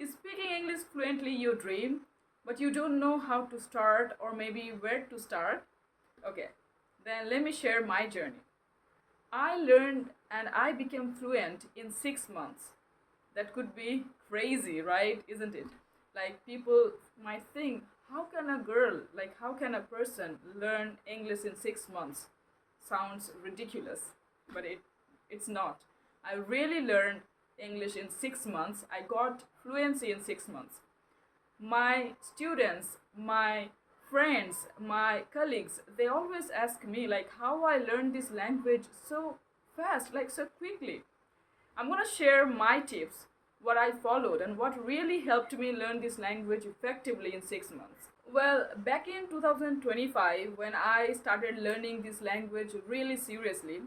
Is speaking English fluently your dream, but you don't know how to start or maybe where to start? Okay, then let me share my journey. I learned and I became fluent in 6 months. That could be crazy, right? Isn't it? Like, people might think, how can a girl, like, how can a person learn English in 6 months? Sounds ridiculous, but it's not. I really learned English in 6 months. I got fluency in 6 months. My students, my friends, my colleagues, they always ask me, like, how I learned this language so fast, like so quickly. I'm gonna share my tips, what I followed, and what really helped me learn this language effectively in 6 months. Well, back in 2025, when I started learning this language really seriously,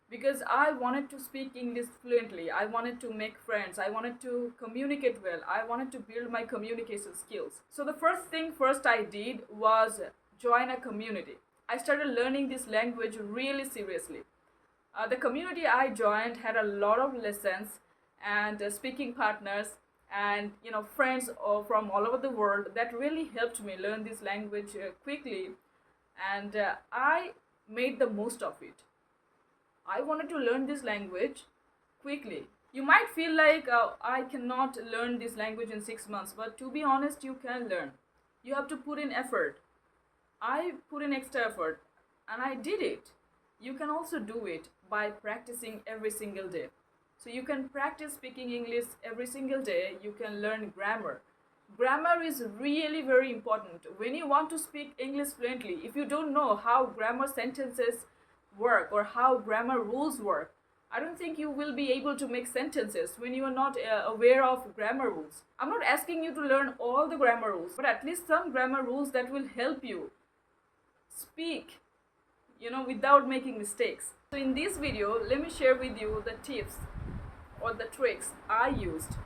because I wanted to speak English fluently, I wanted to make friends, I wanted to communicate well, I wanted to build my communication skills. So the first I did was join a community. I started learning this language really seriously. The community I joined had a lot of lessons and speaking partners and friends from all over the world that really helped me learn this language quickly, and I made the most of it. I wanted to learn this language quickly. You might feel like I cannot learn this language in 6 months, but to be honest, you can learn. You have to put in effort. I put in extra effort and I did it. You can also do it by practicing every single day. So you can practice speaking English every single day. You can learn grammar. Grammar is really very important. When you want to speak English fluently, if you don't know how grammar sentences work or how grammar rules work, I don't think you will be able to make sentences when you are not aware of grammar rules. I'm not asking you to learn all the grammar rules, but at least some grammar rules that will help you speak without making mistakes. So in this video, let me share with you the tips or the tricks I used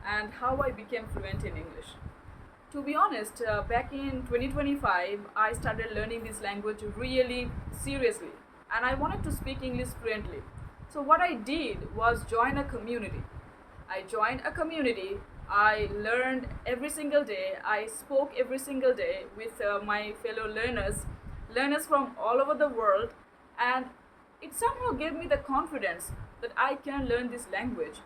and how I became fluent in English. To be honest, back in 2025, I started learning this language really seriously and I wanted to speak English fluently. So what I did was join a community. I joined a community. I learned every single day. I spoke every single day with my fellow learners from all over the world, and it somehow gave me the confidence that I can learn this language.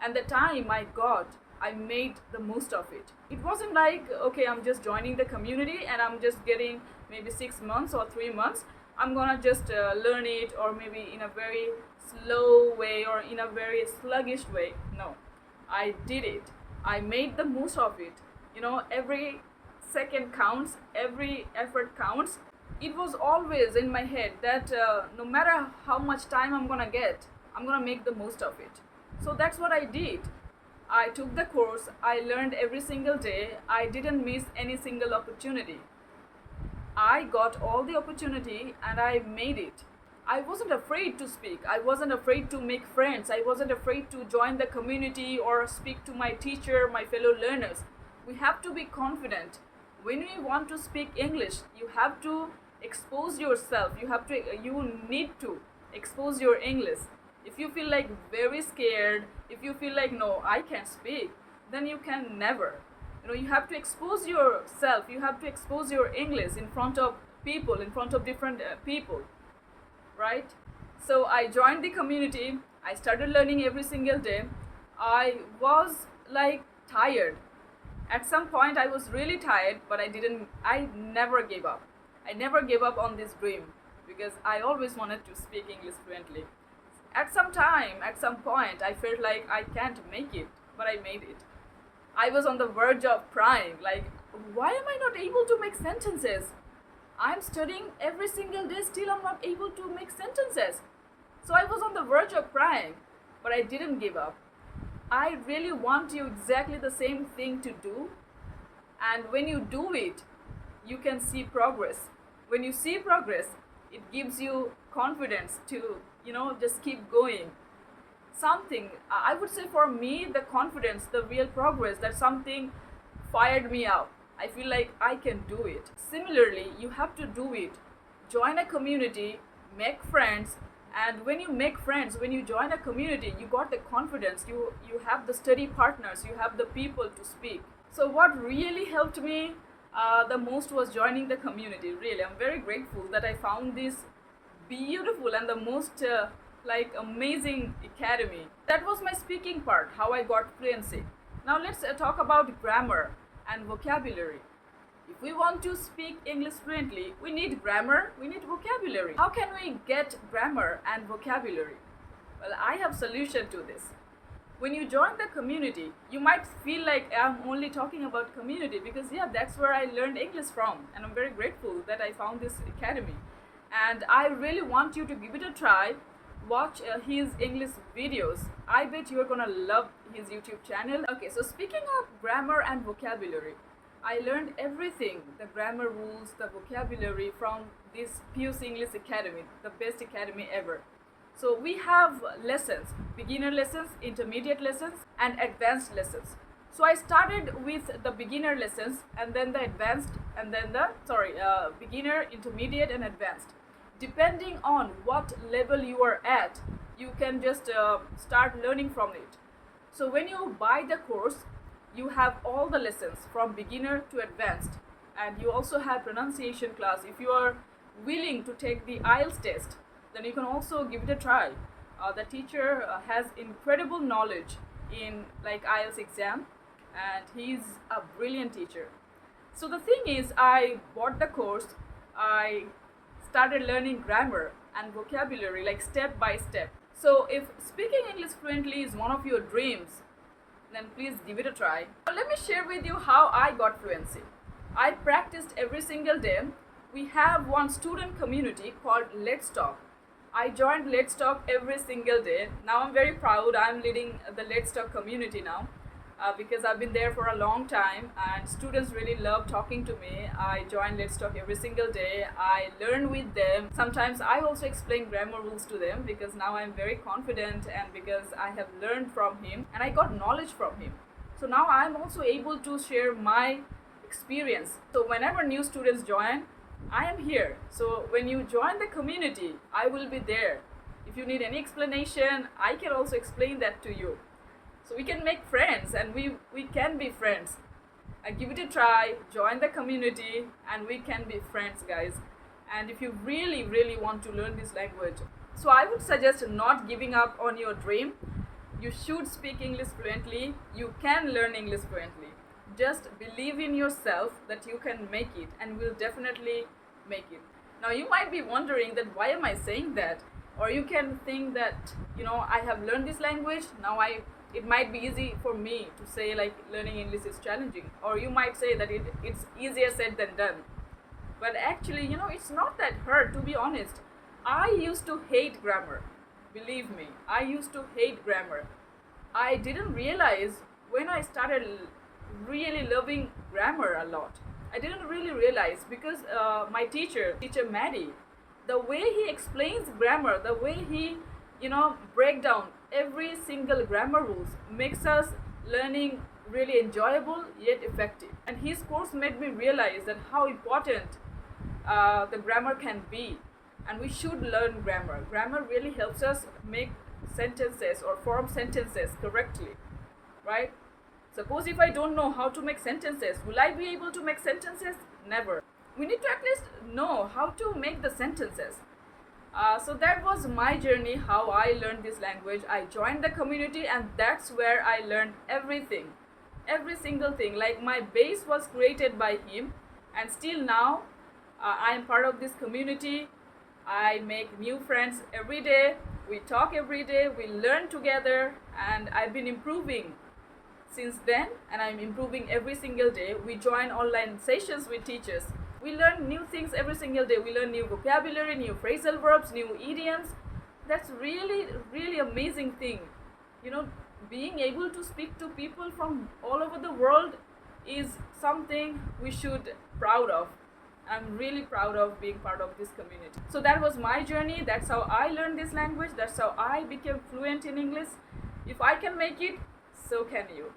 And the time I got, I made the most of it. It wasn't like, okay, I'm just joining the community and I'm just getting maybe 6 months or 3 months. I'm gonna just learn it, or maybe in a very slow way or in a very sluggish way. No, I did it. I made the most of it. Every second counts, every effort counts. It was always in my head that no matter how much time I'm gonna get, I'm gonna make the most of it. So that's what I did. I took the course, I learned every single day, I didn't miss any single opportunity. I got all the opportunity and I made it. I wasn't afraid to speak. I wasn't afraid to make friends. I wasn't afraid to join the community or speak to my teacher, my fellow learners. We have to be confident. When you want to speak English, you have to expose yourself. You need to expose your English. If you feel like very scared, if you feel like, no, I can't speak, then you can never. You have to expose yourself. You have to expose your English in front of people, in front of different people, right? So I joined the community. I started learning every single day. I was like tired. At some point I was really tired, but I never gave up. I never gave up on this dream because I always wanted to speak English fluently. At some point, I felt like I can't make it, but I made it. I was on the verge of crying, like, why am I not able to make sentences? I'm studying every single day, still I'm not able to make sentences. So I was on the verge of crying, but I didn't give up. I really want you exactly the same thing to do. And when you do it, you can see progress. When you see progress, it gives you confidence to, just keep going. I would say for me, the confidence, the real progress, that something fired me up. I feel like I can do it. Similarly, you have to do it. Join a community, make friends, And when you make friends, when you join a community, you got the confidence, you have the study partners, you have the people to speak. So what really helped me the most was joining the community. Really, I'm very grateful that I found this beautiful and the most like amazing academy. That was my speaking part, how I got fluency. Now let's talk about grammar and vocabulary. If we want to speak English fluently, we need grammar, we need vocabulary. How can we get grammar and vocabulary? Well, I have a solution to this. When you join the community, you might feel like I'm only talking about community because yeah, that's where I learned English from, and I'm very grateful that I found this academy. And I really want you to give it a try. Watch his English videos. I bet you're gonna love his YouTube channel. Okay, so speaking of grammar and vocabulary, I learned everything, the grammar rules, the vocabulary from this Pius English Academy, the best academy ever. So we have lessons, beginner lessons, intermediate lessons, and advanced lessons. So I started with the beginner lessons and then the advanced and then the, beginner, intermediate, and advanced. Depending on what level you are at, you can just start learning from it. So when you buy the course, you have all the lessons from beginner to advanced, and you also have pronunciation class. If you are willing to take the IELTS test, then you can also give it a try. The teacher has incredible knowledge in like IELTS exam, and he's a brilliant teacher. So the thing is, I bought the course, I started learning grammar and vocabulary like step by step. So if speaking English fluently is one of your dreams, then please give it a try. Let me share with you how I got fluency. I practiced every single day. We have one student community called Let's Talk. I joined Let's Talk every single day. Now I'm very proud I'm leading the Let's Talk community now because I've been there for a long time and students really love talking to me. I join Let's Talk every single day. I learn with them. Sometimes I also explain grammar rules to them because now I'm very confident and because I have learned from him and I got knowledge from him. So now I'm also able to share my experience. So whenever new students join, I am here. So when you join the community, I will be there. If you need any explanation, I can also explain that to you. So we can make friends and we can be friends. Give it a try, join the community, and we can be friends, guys. And if you really, really want to learn this language, so I would suggest not giving up on your dream. You should speak English fluently. You can learn English fluently. Just believe in yourself that you can make it and will definitely make it. Now you might be wondering that why am I saying that? Or you can think that, I have learned this language, now it might be easy for me to say like learning English is challenging. Or you might say that it's easier said than done. But actually, it's not that hard, to be honest. I used to hate grammar. Believe me, I used to hate grammar. I didn't realize when I started really loving grammar a lot. I didn't really realize because my teacher Maddie, the way he explains grammar, the way he, break down every single grammar rules makes us learning really enjoyable yet effective. And his course made me realize that how important the grammar can be, and we should learn grammar. Grammar really helps us make sentences or form sentences correctly, right? Suppose if I don't know how to make sentences, will I be able to make sentences? Never. We need to at least know how to make the sentences. So that was my journey, how I learned this language. I joined the community and that's where I learned everything. Every single thing. Like my base was created by him, and still now I am part of this community. I make new friends every day. We talk every day. We learn together, and I've been improving since then, and I'm improving every single day. We join online sessions with teachers. We learn new things every single day. We learn new vocabulary, new phrasal verbs, new idioms. That's really, really amazing thing. Being able to speak to people from all over the world is something we should proud of. I'm really proud of being part of this community. So that was my journey. That's how I learned this language. That's how I became fluent in English. If I can make it, so can you.